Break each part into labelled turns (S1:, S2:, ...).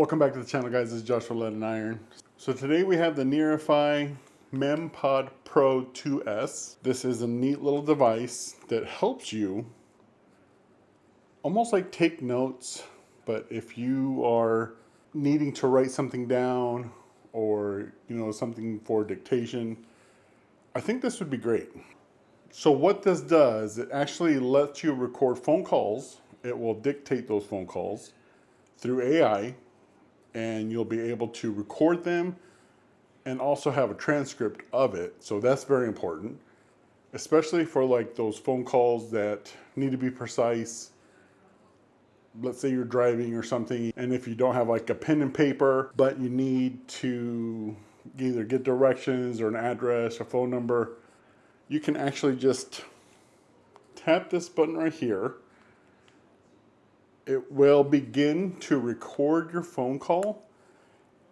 S1: Welcome back to the channel, guys. This is Joshua Lead and Iron. So today we have the Nearify MemPod Pro 2S. This is a neat little device that helps you almost like take notes, but if you are needing to write something down or something for dictation, I think this would be great. So what this does, it actually lets you record phone calls. It will dictate those phone calls through AI, and you'll be able to record them and also have a transcript of it. So that's very important, especially for like those phone calls that need to be precise. Let's say you're driving or something, and if you don't have like a pen and paper, but you need to either get directions or an address, a phone number, you can actually just tap this button right here. It will begin to record your phone call,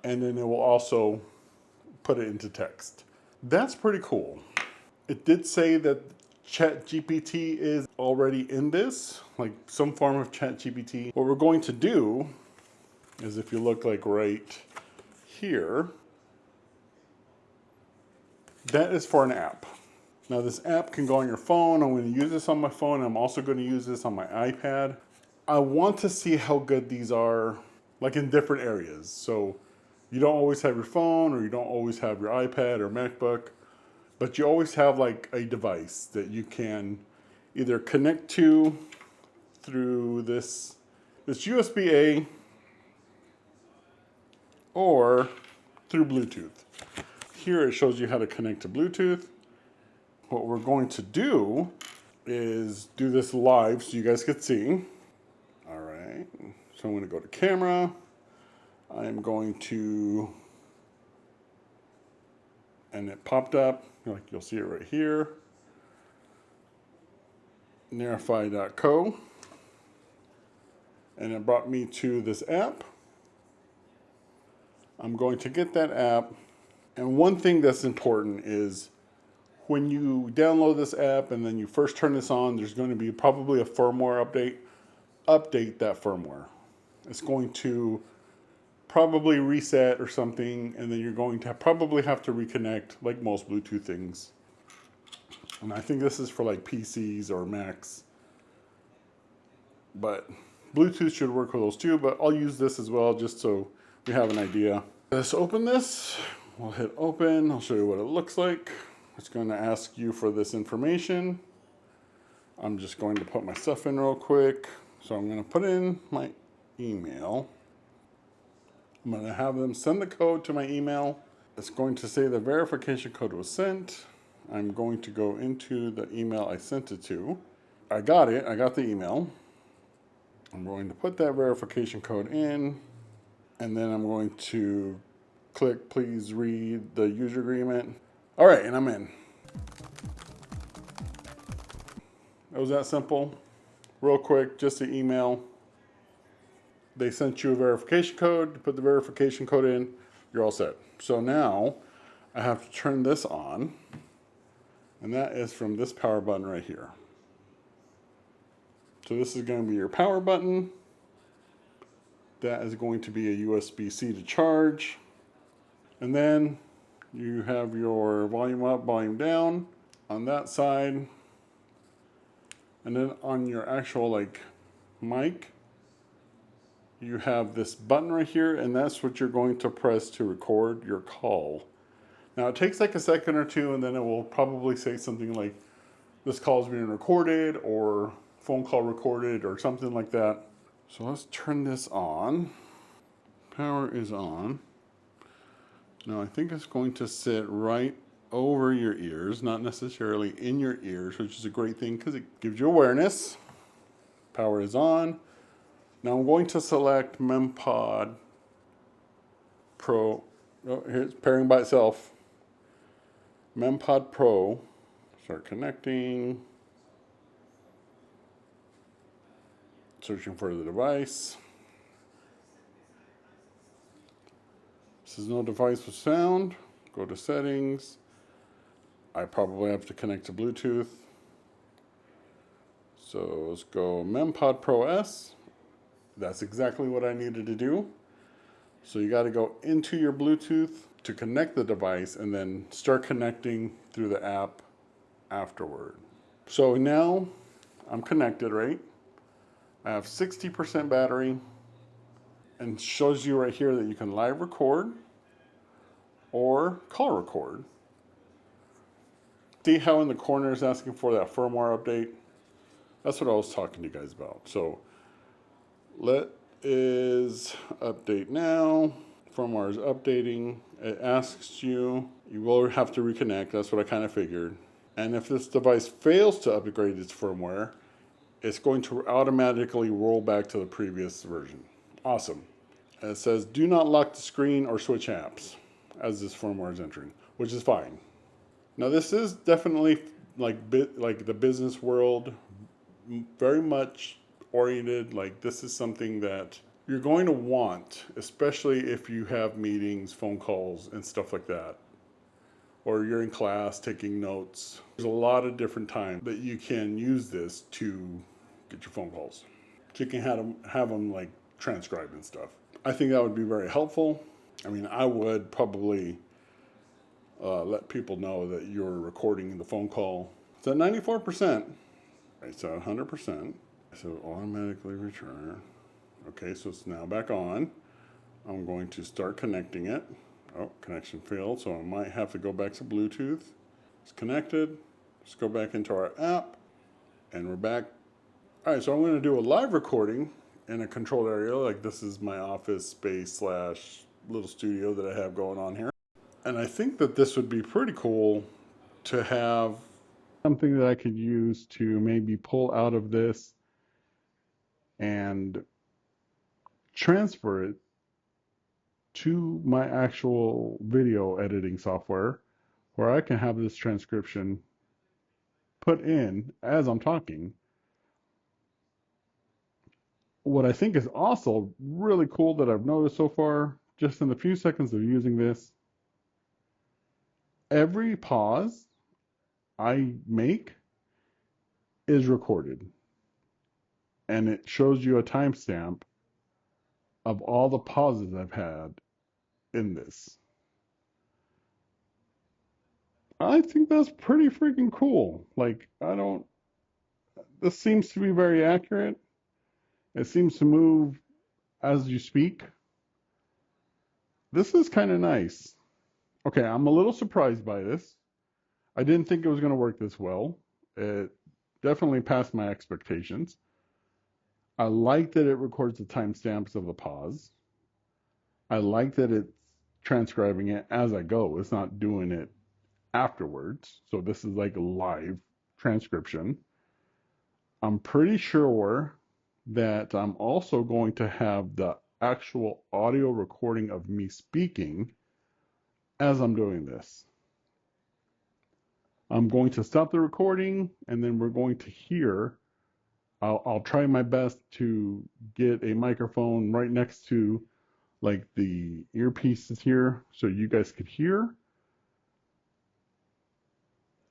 S1: and then it will also put it into text. That's pretty cool. It did say that ChatGPT is already in this, like some form of ChatGPT. What we're going to do is, if you look like right here, that is for an app. Now this app can go on your phone. I'm going to use this on my phone. I'm also going to use this on my iPad. I want to see how good these are, like in different areas. So you don't always have your phone, or you don't always have your iPad or MacBook, but you always have like a device that you can either connect to through this USB-A or through Bluetooth. Here it shows you how to connect to Bluetooth. What we're going to do is do this live so you guys can see. All right, so I'm going to go to camera. I'm going to, and it popped up, like you'll see it right here, Nearify.co, and it brought me to this app. I'm going to get that app, and one thing that's important is when you download this app and then you first turn this on, there's going to be probably a firmware update. Update that firmware. It's going to probably reset or something, and then you're going to probably have to reconnect, like most Bluetooth things. And I think this is for like PCs or Macs, but Bluetooth should work with those too, but I'll use this as well just so we have an idea. Let's open this. We'll hit open. I'll show you what it looks like. It's going to ask you for this information. I'm just going to put my stuff in real quick. So I'm going to put in my email. I'm going to have them send the code to my email. It's going to say the verification code was sent. I'm going to go into the email I sent it to. I got it. I got the email. I'm going to put that verification code in, and then I'm going to click please read the user agreement. All right, and I'm in. It was that simple. Real quick, just an email. They sent you a verification code. You put the verification code in, you're all set. So now I have to turn this on, and that is from this power button right here. So this is going to be your power button. That is going to be a USB-C to charge. And then you have your volume up, volume down on that side. And then on your actual like mic, you have this button right here, and that's what you're going to press to record your call. Now it takes like a second or two, and then it will probably say something like, this call is being recorded, or phone call recorded, or something like that. So let's turn this on. Power is on. Now I think it's going to sit right over your ears, not necessarily in your ears, which is a great thing because it gives you awareness. Power is on. Now I'm going to select MemPod Pro. Oh, here's pairing by itself. MemPod Pro. Start connecting. Searching for the device. This is no device was found. Go to settings. I probably have to connect to Bluetooth. So let's go MemPod Pro S. That's exactly what I needed to do. So you got to go into your Bluetooth to connect the device and then start connecting through the app afterward. So now I'm connected, right? I have 60% battery and shows you right here that you can live record or call record. See how in the corner is asking for that firmware update? That's what I was talking to you guys about. So let is update now. Firmware is updating. It asks you, you will have to reconnect. That's what I kind of figured. And if this device fails to upgrade its firmware, it's going to automatically roll back to the previous version. Awesome. And it says, do not lock the screen or switch apps as this firmware is entering, which is fine. Now this is definitely like the business world, very much oriented. Like this is something that you're going to want, especially if you have meetings, phone calls, and stuff like that. Or you're in class taking notes. There's a lot of different times that you can use this to get your phone calls. So you can have them like transcribe and stuff. I think that would be very helpful. I mean, I would probably let people know that you're recording the phone call. It's at 94%. Right, so 100%. So automatically return. Okay, so it's now back on. I'm going to start connecting it. Oh, connection failed, so I might have to go back to Bluetooth. It's connected. Let's go back into our app, and we're back. All right, so I'm going to do a live recording in a controlled area. Like this is my office space / little studio that I have going on here. And I think that this would be pretty cool to have something that I could use to maybe pull out of this and transfer it to my actual video editing software where I can have this transcription put in as I'm talking. What I think is also really cool that I've noticed so far, just in the few seconds of using this, every pause I make is recorded. And it shows you a timestamp of all the pauses I've had in this. I think that's pretty freaking cool. Like, this seems to be very accurate. It seems to move as you speak. This is kind of nice. Okay, I'm a little surprised by this. I didn't think it was going to work this well. It definitely passed my expectations. I like that it records the timestamps of the pause. I like that it's transcribing it as I go. It's not doing it afterwards. So this is like a live transcription. I'm pretty sure that I'm also going to have the actual audio recording of me speaking as I'm doing this. I'm going to stop the recording and then we're going to hear. I'll try my best to get a microphone right next to like the earpieces here so you guys could hear.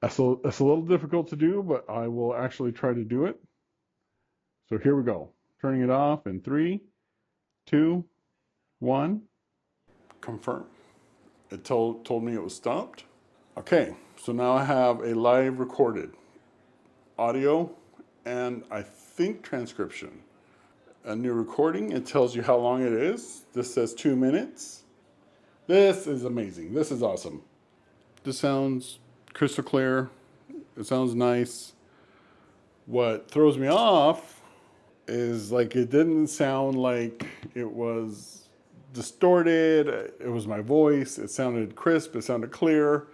S1: That's a little difficult to do, but I will actually try to do it. So here we go. Turning it off in 3, 2, 1. Confirm. It told me it was stopped. Okay, so now I have a live recorded audio and I think transcription. A new recording, it tells you how long it is. This says 2 minutes. This is amazing. This is awesome. This sounds crystal clear. It sounds nice. What throws me off is like it didn't sound like it was distorted. It was my voice. It sounded crisp. It sounded clear.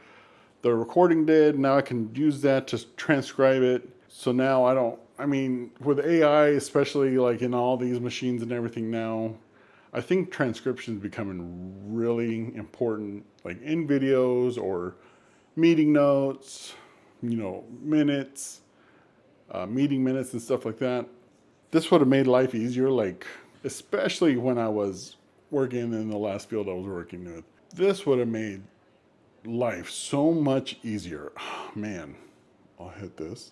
S1: The recording did. Now I can use that to transcribe it. So now I mean, with AI, especially like in all these machines and everything now, I think transcription is becoming really important, like in videos or meeting notes, minutes, meeting minutes and stuff like that. This would have made life easier, like, especially when I was working in the last field I was working with. This would have made life so much easier. Oh, man, I'll hit this.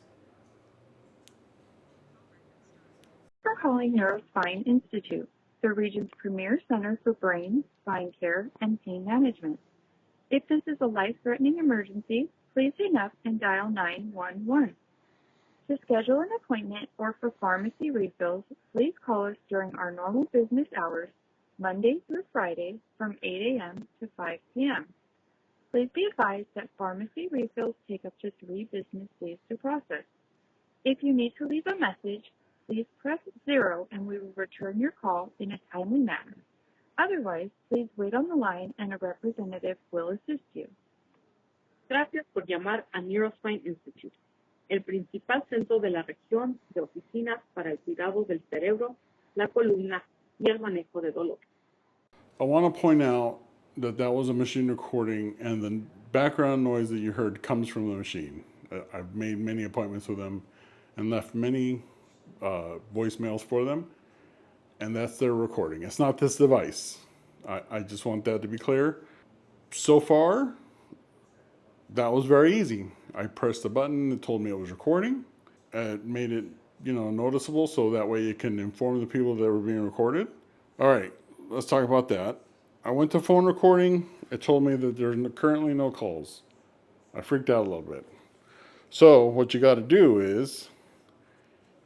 S2: For calling Neurospine Institute. the region's premier center for brain, spine care, and pain management. If this is a life-threatening emergency, please hang up and dial 911. To schedule an appointment or for pharmacy refills, please call us during our normal business hours, Monday through Friday, from 8 a.m. to 5 p.m. Please be advised that pharmacy refills take up to 3 business days to process. If you need to leave a message, please press 0 and we will return your call in a timely manner. Otherwise, please wait on the line and a representative will assist you.
S3: Gracias por llamar a Nearify Institute, el principal centro de la región de oficinas para el cuidado del cerebro, la columna y el manejo de dolor.
S1: I want to point out that that was a machine recording, and the background noise that you heard comes from the machine. I've made many appointments with them and left many voicemails for them, and that's their recording. It's not this device. I just want that to be clear. So far, that was very easy. I pressed a button, it told me it was recording. It made it, noticeable, so that way it can inform the people that were being recorded. All right, let's talk about that. I went to phone recording. It told me that there's currently no calls. I freaked out a little bit. So what you got to do is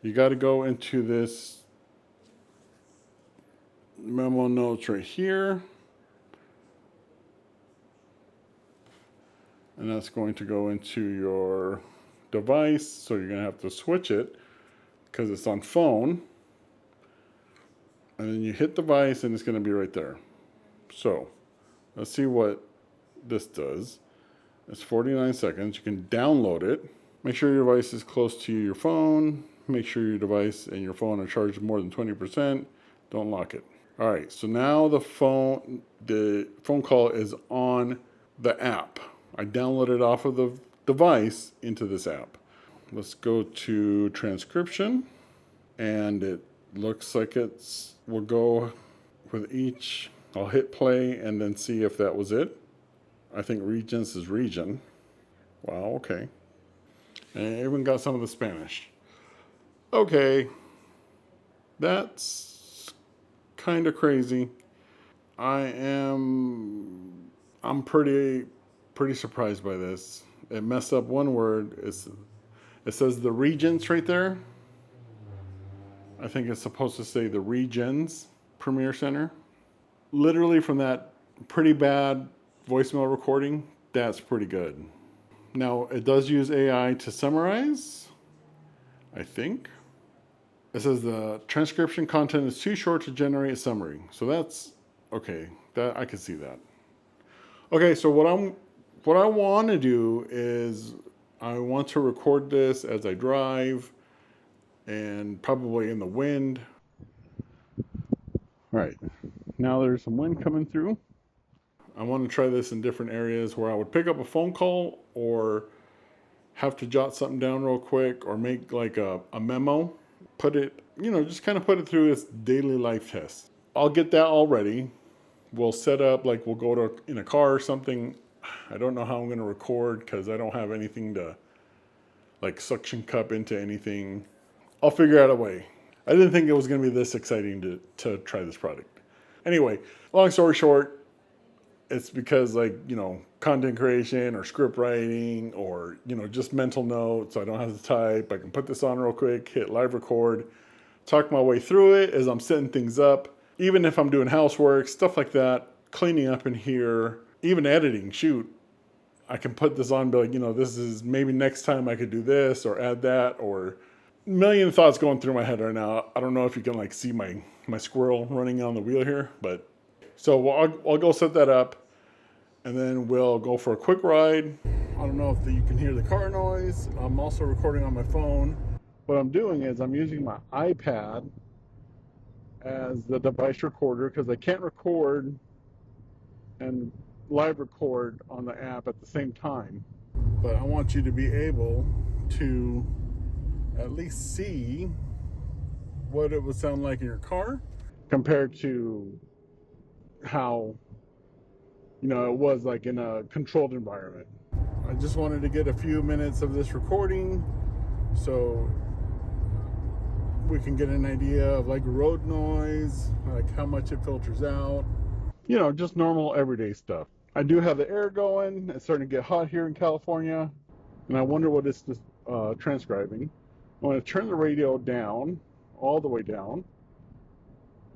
S1: you got to go into this memo notes right here. And that's going to go into your device. So you're going to have to switch it because it's on phone. And then you hit device and it's going to be right there. So let's see what this does. It's 49 seconds. You can download it. Make sure your device is close to your phone. Make sure your device and your phone are charged more than 20%. Don't lock it. All right, so now the phone call is on the app. I downloaded off of the device into this app. Let's go to transcription, and it looks like will go with each. I'll hit play and then see if that was it. I think regions is region. Wow, okay. And it even got some of the Spanish. Okay, that's kind of crazy. I'm pretty surprised by this. It messed up one word. It says the regions right there. I think it's supposed to say the regions Premier Center. Literally from that pretty bad voicemail recording, that's pretty good. Now, it does use AI to summarize, I think. It says the transcription content is too short to generate a summary. So that's okay. That I can see that. Okay, so what I want to do is I want to record this as I drive and probably in the wind. All right, now there's some wind coming through. I want to try this in different areas where I would pick up a phone call or have to jot something down real quick or make like a memo. Put it, just kind of put it through its daily life test. I'll get that all ready. We'll set up, like we'll go in a car or something. I don't know how I'm going to record because I don't have anything to like suction cup into anything. I'll figure out a way. I didn't think it was going to be this exciting to try this product. Anyway, long story short, it's because content creation or script writing or, just mental notes. I don't have to type. I can put this on real quick, hit live record, talk my way through it as I'm setting things up. Even if I'm doing housework, stuff like that, cleaning up in here, even editing, shoot. I can put this on and be like, this is maybe next time I could do this or add that, or a million thoughts going through my head right now. I don't know if you can see my squirrel running on the wheel here, but so I'll go set that up and then we'll go for a quick ride. I don't know if you can hear the car noise. I'm also recording on my phone. What I'm doing is I'm using my iPad as the device recorder because I can't record and live record on the app at the same time. But I want you to be able to at least see what it would sound like in your car compared to how it was like in a controlled environment. I just wanted to get a few minutes of this recording so we can get an idea of like road noise, like how much it filters out. You know, just normal everyday stuff. I do have the air going. It's starting to get hot here in California, and I wonder what it's transcribing. I want to turn the radio down, all the way down,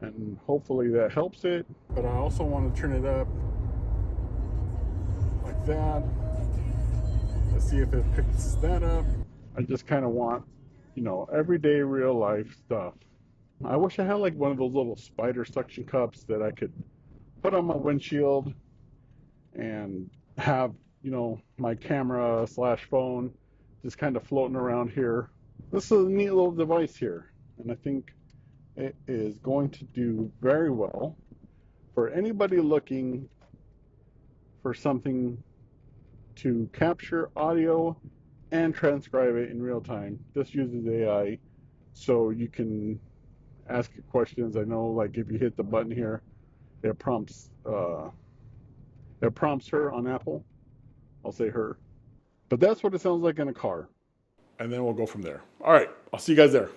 S1: and hopefully that helps it. But I also want to turn it up like that. Let's see if it picks that up. I just kind of want, you know, everyday real life stuff. I wish I had like one of those little spider suction cups that I could put on my windshield and have, you know, my camera slash phone just kind of floating around here. This is a neat little device here, and I think it is going to do very well for anybody looking for something to capture audio and transcribe it in real time. This uses AI, so you can ask it questions. I know, like if you hit the button here, it prompts her on Apple. I'll say her, but that's what it sounds like in a car, and then we'll go from there. All right, I'll see you guys there.